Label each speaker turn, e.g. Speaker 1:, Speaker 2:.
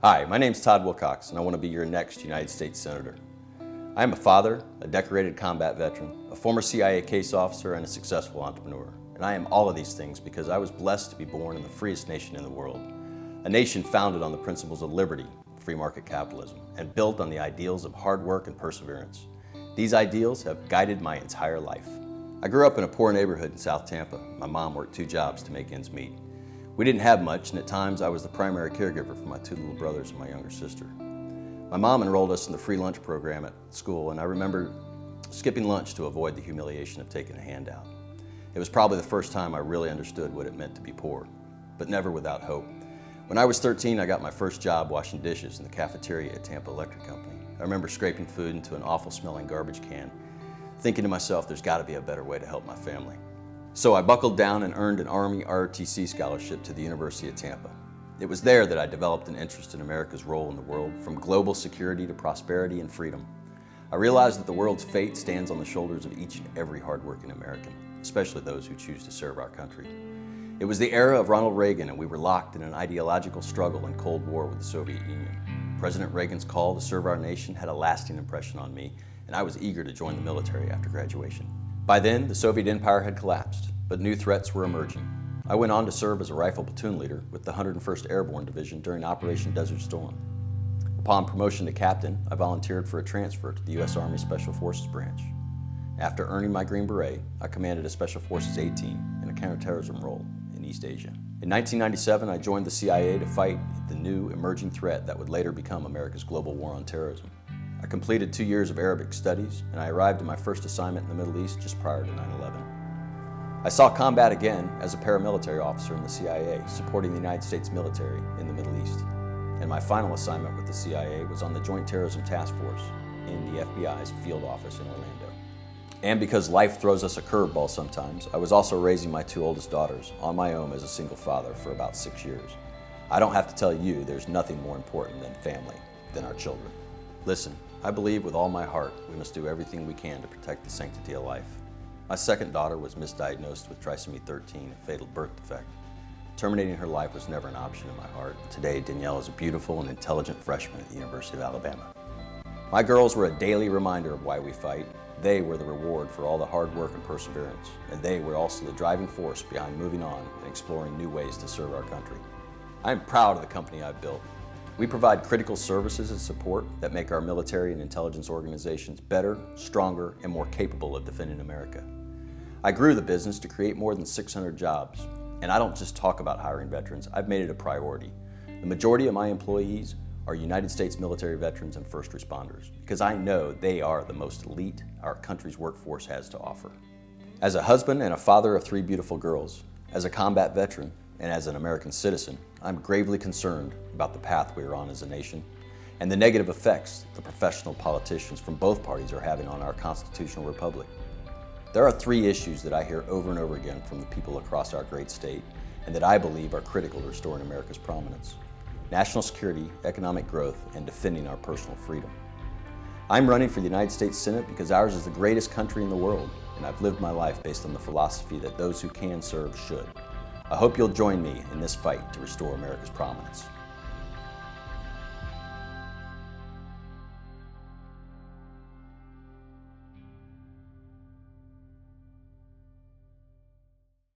Speaker 1: Hi, my name's Todd Wilcox, and I want to be your next United States Senator. I am a father, a decorated combat veteran, a former CIA case officer, and a successful entrepreneur. And I am all of these things because I was blessed to be born in the freest nation in the world, a nation founded on the principles of liberty, free market capitalism, and built on the ideals of hard work and perseverance. These ideals have guided my entire life. I grew up in a poor neighborhood in South Tampa. My mom worked 2 jobs to make ends meet. We didn't have much, and at times I was the primary caregiver for my 2 little brothers and my younger sister. My mom enrolled us in the free lunch program at school, and I remember skipping lunch to avoid the humiliation of taking a handout. It was probably the first time I really understood what it meant to be poor, but never without hope. When I was 13, I got my first job washing dishes in the cafeteria at Tampa Electric Company. I remember scraping food into an awful smelling garbage can, thinking to myself, there's got to be a better way to help my family. So I buckled down and earned an Army ROTC scholarship to the University of Tampa. It was there that I developed an interest in America's role in the world, from global security to prosperity and freedom. I realized that the world's fate stands on the shoulders of each and every hardworking American, especially those who choose to serve our country. It was the era of Ronald Reagan, and we were locked in an ideological struggle and Cold War with the Soviet Union. President Reagan's call to serve our nation had a lasting impression on me, and I was eager to join the military after graduation. By then, the Soviet Empire had collapsed, but new threats were emerging. I went on to serve as a rifle platoon leader with the 101st Airborne Division during Operation Desert Storm. Upon promotion to captain, I volunteered for a transfer to the U.S. Army Special Forces branch. After earning my Green Beret, I commanded a Special Forces A team in a counterterrorism role in East Asia. In 1997, I joined the CIA to fight the new emerging threat that would later become America's global war on terrorism. I completed 2 years of Arabic studies, and I arrived at my first assignment in the Middle East just prior to 9/11. I saw combat again as a paramilitary officer in the CIA, supporting the United States military in the Middle East. And my final assignment with the CIA was on the Joint Terrorism Task Force in the FBI's field office in Orlando. And because life throws us a curveball sometimes, I was also raising my 2 oldest daughters on my own as a single father for about 6 years. I don't have to tell you there's nothing more important than family, than our children. Listen, I believe with all my heart we must do everything we can to protect the sanctity of life. My second daughter was misdiagnosed with trisomy 13, a fatal birth defect. Terminating her life was never an option in my heart. Today, Danielle is a beautiful and intelligent freshman at the University of Alabama. My girls were a daily reminder of why we fight. They were the reward for all the hard work and perseverance, and they were also the driving force behind moving on and exploring new ways to serve our country. I am proud of the company I've built. We provide critical services and support that make our military and intelligence organizations better, stronger, and more capable of defending America. I grew the business to create more than 600 jobs, and I don't just talk about hiring veterans, I've made it a priority. The majority of my employees are United States military veterans and first responders, because I know they are the most elite our country's workforce has to offer. As a husband and a father of 3 beautiful girls, as a combat veteran, and as an American citizen, I'm gravely concerned about the path we are on as a nation and the negative effects the professional politicians from both parties are having on our constitutional republic. There are 3 issues that I hear over and over again from the people across our great state and that I believe are critical to restoring America's prominence: national security, economic growth, and defending our personal freedom. I'm running for the United States Senate because ours is the greatest country in the world, and I've lived my life based on the philosophy that those who can serve should. I hope you'll join me in this fight to restore America's prominence.